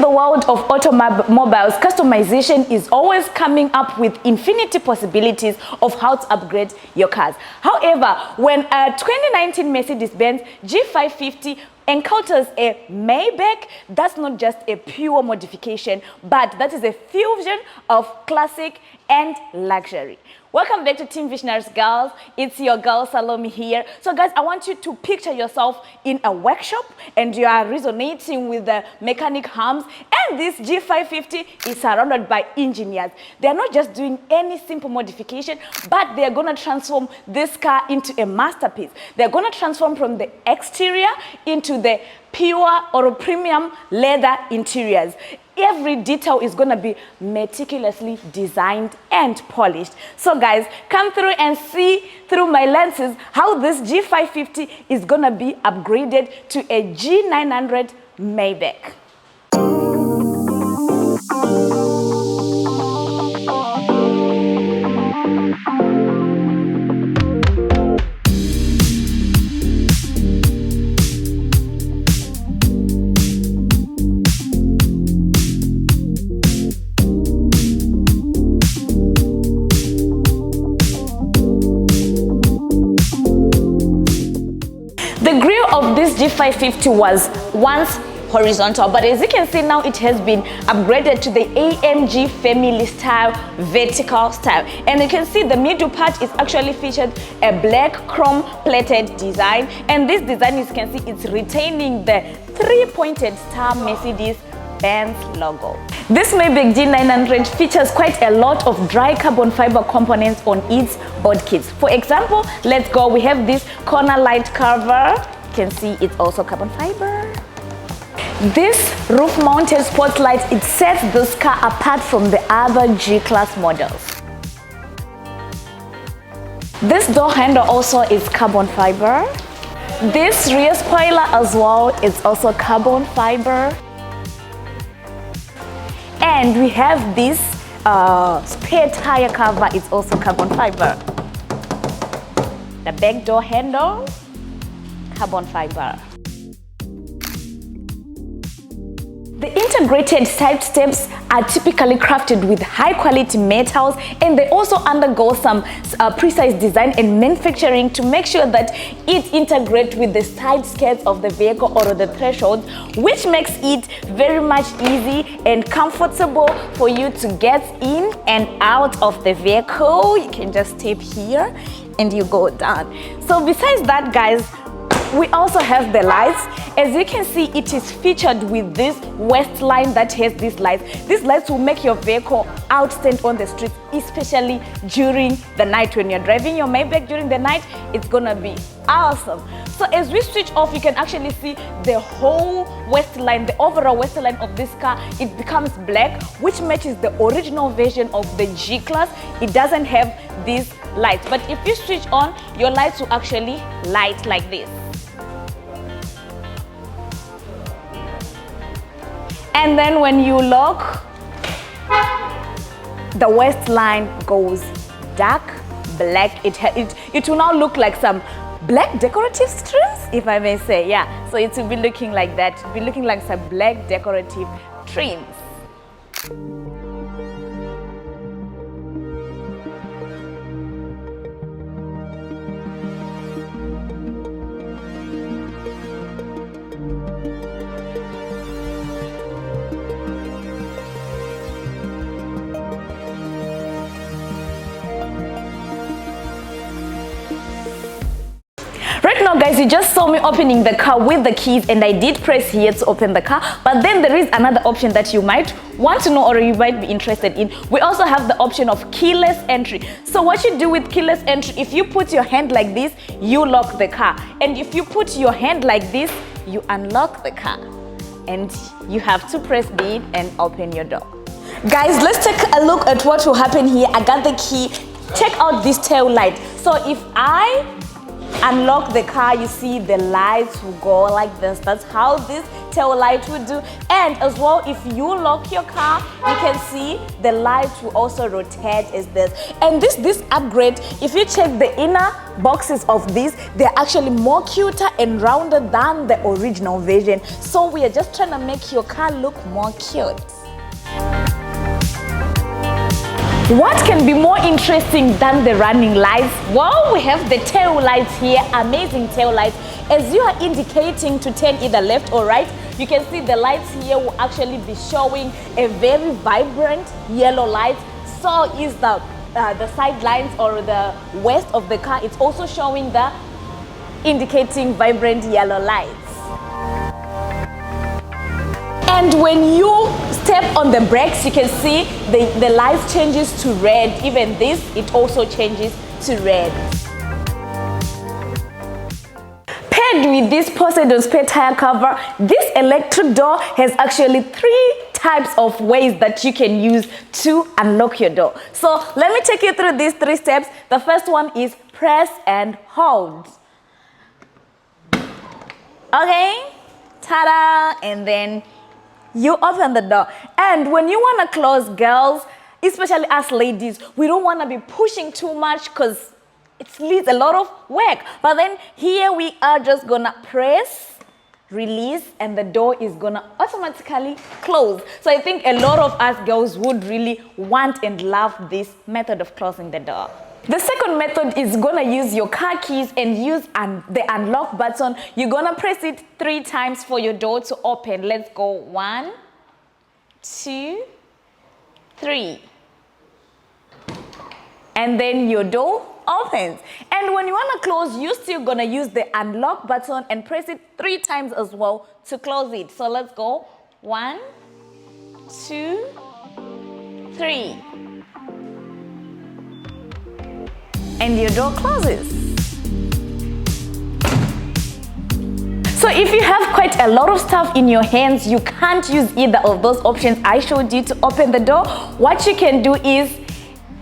the world of automobiles, customization is always coming up with infinity possibilities of how to upgrade your cars. However, when a 2019 Mercedes-Benz G550 encounters a Maybach, that's not just a pure modification, but that is a fusion of classic and luxury. Welcome back to Team Visionaries Girls. It's your girl Salome here. So guys, I want you to picture yourself in a workshop and you are resonating with the mechanic hums, and this G550 is surrounded by engineers. They are not just doing any simple modification, but they are going to transform this car into a masterpiece. They're going to transform from the exterior into the pure or premium leather interiors. Every detail is going to be meticulously designed and polished. So guys, come through and see through my lenses how this G550 is going to be upgraded to a G900 Maybach. The grille of this G550 was once horizontal, but as you can see now, it has been upgraded to the AMG family style, vertical style. And you can see the middle part is actually featured a black chrome plated design. And this design, as you can see, it's retaining the three-pointed star Mercedes-Benz logo. This Maybach G900 features quite a lot of dry carbon fiber components on its board kits. For example, let's go. We have this corner light cover. You can see it's also carbon fiber. This roof-mounted spotlight, it sets this car apart from the other G-Class models. This door handle also is carbon fiber. This rear spoiler as well is also carbon fiber. And we have this spare tire cover, it's also carbon fiber. The back door handle, carbon fiber. The integrated side steps are typically crafted with high quality metals, and they also undergo some precise design and manufacturing to make sure that it integrates with the side skirts of the vehicle or the threshold, which makes it very much easy and comfortable for you to get in and out of the vehicle. You can just tap here and you go down. So besides that, guys, we also have the lights. As you can see, it is featured with this waistline that has these lights. These lights will make your vehicle outstand on the streets, especially during the night. When you're driving your Maybach during the night, it's gonna be awesome. So as we switch off, you can actually see the whole waistline, the overall waistline of this car. It becomes black, which matches the original version of the G-Class. It doesn't have these lights, but if you switch on, your lights will actually light like this. And then when you lock, the waistline goes dark black. It will now look like some black decorative trims, if I may say. Yeah, so it will be looking like that. It will be looking like some black decorative trims. Right now, guys, you just saw me opening the car with the keys, and I did press here to open the car. But then there is another option that you might want to know or you might be interested in. We also have the option of keyless entry. So what you do with keyless entry, if you put your hand like this, you lock the car. And if you put your hand like this, you unlock the car. And you have to press B and open your door. Guys, let's take a look at what will happen here. I got the key. Check out this tail light. So if I unlock the car, you see the lights will go like this. That's how this tail light would do. And as well, if you lock your car, you can see the lights will also rotate as this. And this upgrade, if you check the inner boxes of this, they're actually more cuter and rounder than the original version. So we are just trying to make your car look more cute. What can be more interesting than the running lights? Well, we have the tail lights here, amazing tail lights. As you are indicating to turn either left or right, you can see the lights here will actually be showing a very vibrant yellow light. So is the side lines or the west of the car, it's also showing the indicating vibrant yellow lights. And when you step on the brakes, you can see the light changes to red. Even this, it also changes to red. Paired with this Poseidon spare tire cover, this electric door has actually 3 types of ways that you can use to unlock your door. So let me take you through these 3 steps. The first one is press and hold. Okay, ta-da, and then you open the door. And when you want to close, girls, especially us ladies, we don't want to be pushing too much because it needs a lot of work. But then here we are just gonna press, release, and the door is gonna automatically close. So I think a lot of us girls would really want and love this method of closing the door. The second method is gonna use your car keys and use the unlock button. You're gonna press it 3 times for your door to open. Let's go. 1, 2, 3. And then your door opens. And when you wanna close, you're still gonna use the unlock button and press it 3 times as well to close it. So let's go. 1, 2, 3. And your door closes. So if you have quite a lot of stuff in your hands, you can't use either of those options I showed you to open the door. What you can do is,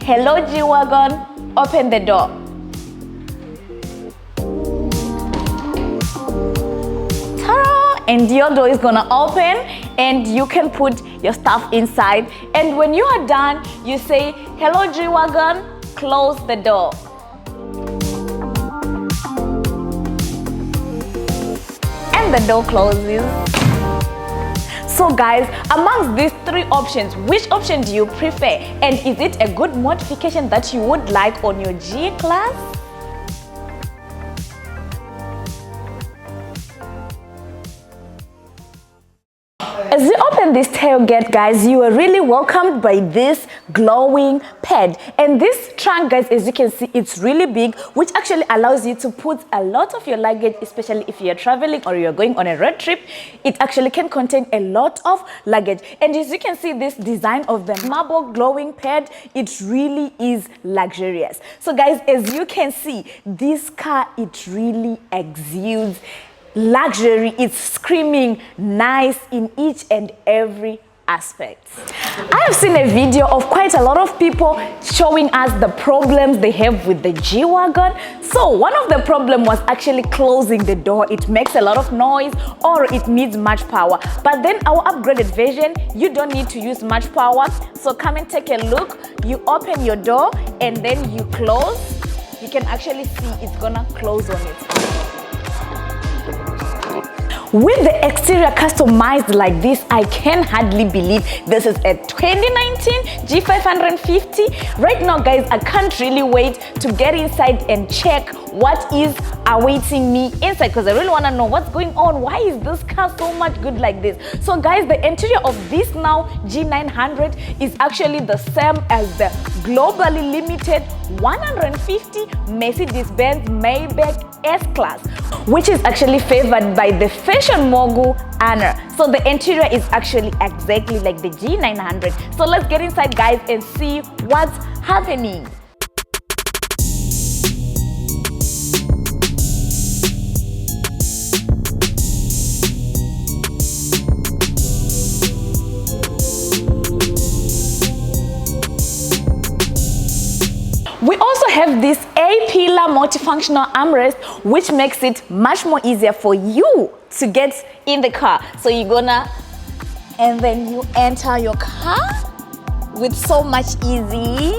hello G-Wagon, open the door. Ta-da! And your door is gonna open and you can put your stuff inside. And when you are done, you say, hello G-Wagon, close the door. And the door closes. So guys, amongst these 3 options, which option do you prefer? And is it a good modification that you would like on your G-Class? As you open this tailgate, guys, you are really welcomed by this glowing pad. And this trunk, guys, as you can see, it's really big, which actually allows you to put a lot of your luggage, especially if you're traveling or you're going on a road trip. It actually can contain a lot of luggage. And as you can see, this design of the marble glowing pad, it really is luxurious. So guys, as you can see, this car, it really exudes luxury. It's screaming nice in each and every aspect. I have seen a video of quite a lot of people showing us the problems they have with the G-Wagon. So one of the problems was actually closing the door. It makes a lot of noise or it needs much power. But then our upgraded version, you don't need to use much power. So come and take a look. You open your door and then you close. You can actually see it's gonna close on its own. With the exterior customized like this, I can hardly believe this is a 2019 G550. Right now, guys, I can't really wait to get inside and check what is awaiting me inside, because I really want to know what's going on. Why is this car so much good like this? So guys, the interior of this now G900 is actually the same as the globally limited 150 Mercedes-Benz Maybach S-Class, which is actually favored by the fashion mogul Anna. So the interior is actually exactly like the G900. So let's get inside, guys, and see what's happening. We also have this A-pillar multifunctional armrest, which makes it much more easier for you to get in the car. So you're gonna, and then you enter your car with so much ease.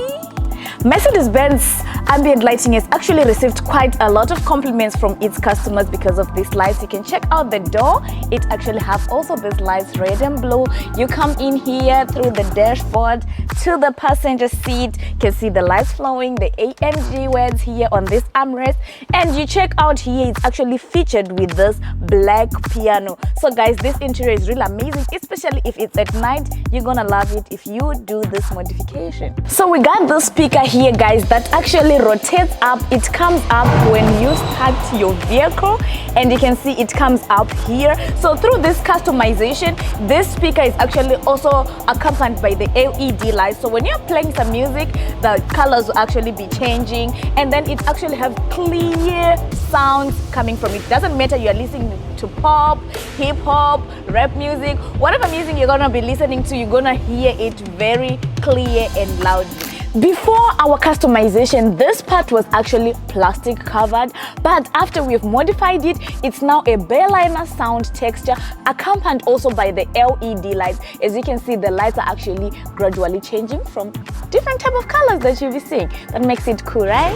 Mercedes-Benz ambient lighting has actually received quite a lot of compliments from its customers because of these lights. You can check out the door. It actually have also these lights, red and blue. You come in here through the dashboard to the passenger seat. You can see the lights flowing, the AMG words here on this armrest. And you check out here, it's actually featured with this black piano. So guys, this interior is really amazing, especially if it's at night. You're gonna love it if you do this modification. So we got this speaker here, guys, that actually rotates up. It comes up when you start your vehicle, and you can see it comes up here. So through this customization, this speaker is actually also accompanied by the LED lights. So when you're playing some music, the colors will actually be changing, and then it actually have clear sounds coming from it. Doesn't matter you're listening to pop, hip hop, rap music, whatever music you're gonna be listening to, you're gonna hear it very clear and loudly. Before our customization, this part was actually plastic covered, but after we've modified it, it's now a Bayliner sound texture, accompanied also by the LED lights. As you can see, the lights are actually gradually changing from different type of colors that you'll be seeing. That makes it cool, right?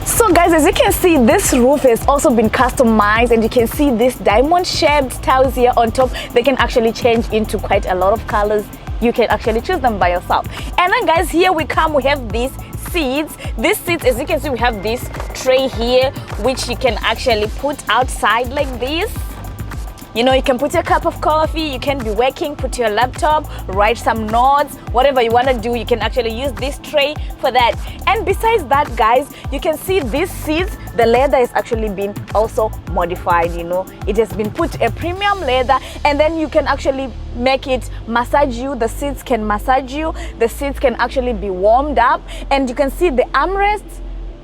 So guys, as you can see, this roof has also been customized, and you can see these diamond shaped tiles here on top. They can actually change into quite a lot of colors. You can actually choose them by yourself. And then guys, here we have these seats. These seats, as you can see, we have this tray here, which you can actually put outside like this. You know, you can put your cup of coffee, you can be working, put your laptop, write some notes, whatever you want to do, you can actually use this tray for that. And besides that, guys, you can see these seats, the leather is actually been also modified. You know, it has been put a premium leather, and then you can actually make it massage you. The seats can massage you, the seats can actually be warmed up, and you can see the armrests,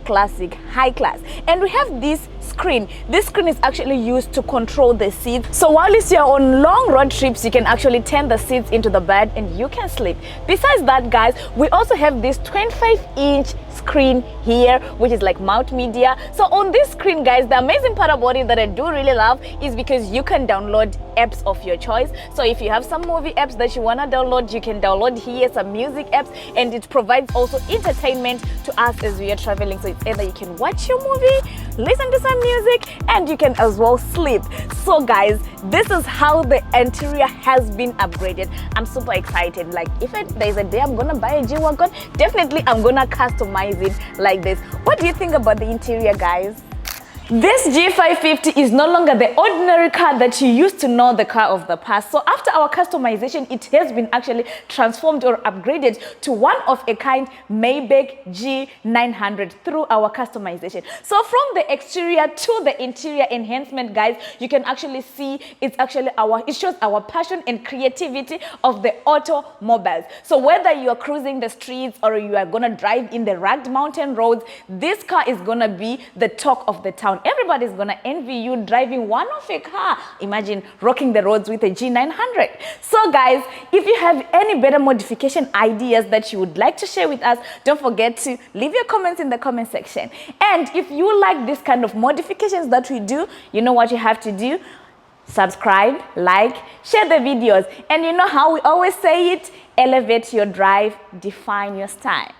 classic, high class. And we have this screen. This screen is actually used to control the seats. So while you're on long road trips, you can actually turn the seats into the bed and you can sleep. Besides that, guys, we also have this 25-inch screen here, which is like multimedia. So on this screen, guys, the amazing part about it that I do really love is because you can download apps of your choice. So if you have some movie apps that you want to download, you can download here some music apps, and it provides also entertainment to us as we are traveling. So it's either you can watch your movie, listen to some music, and you can as well sleep. So guys, this is how the interior has been upgraded. I'm super excited. Like, if there's a day I'm gonna buy a G-Wagon, definitely I'm gonna customize it like this. What do you think about the interior, guys? This G550 is no longer the ordinary car that you used to know, the car of the past. So after our customization, it has been actually transformed or upgraded to one of a kind Maybach G900 through our customization. So from the exterior to the interior enhancement, guys, you can actually see it shows our passion and creativity of the automobiles. So whether you are cruising the streets or you are gonna drive in the rugged mountain roads, this car is gonna be the talk of the town. Everybody's gonna envy you driving one of a car. Imagine rocking the roads with a G900. So guys, if you have any better modification ideas that you would like to share with us, don't forget to leave your comments in the comment section. And if you like this kind of modifications that we do, you know what you have to do? Subscribe, like, share the videos. And you know how we always say it, elevate your drive, define your style.